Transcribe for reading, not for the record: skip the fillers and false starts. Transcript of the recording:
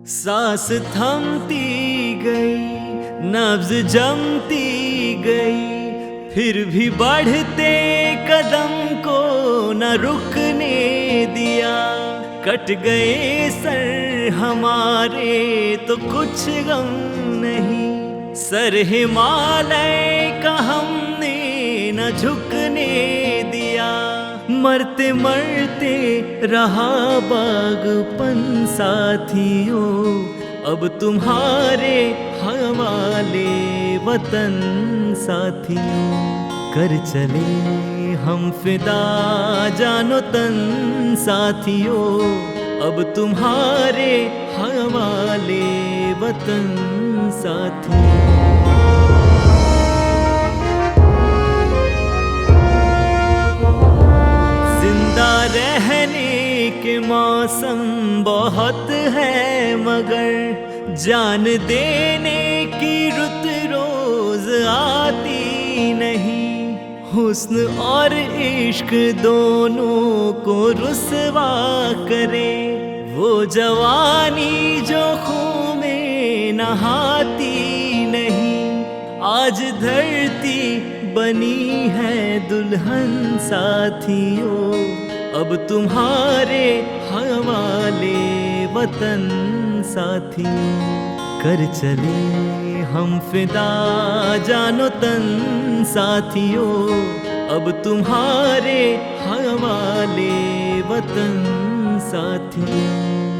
सांस थमती गई, नब्ज जमती गई, फिर भी बढ़ते कदम को न रुकने दिया। कट गए सर हमारे तो कुछ गम नहीं, सर हिमालय का हमने न झुकने दिया। मरते मरते रहा बागपन साथियों, अब तुम्हारे हवाले वतन साथियों। कर चले हम फिदा जानो तन साथियों, अब तुम्हारे हवाले वतन साथियों। जिंदा रहने के मौसम बहुत है, मगर जान देने की रुत रोज आती नहीं। हुस्न और इश्क दोनों को रुसवा करे वो जवानी जो खून में नहाती नहीं। आज धरती बनी है दुल्हन साथियों, अब तुम्हारे हवाले वतन साथियों। कर चले हम फिदा जानो तन साथियों, अब तुम्हारे हवाले वतन साथियों।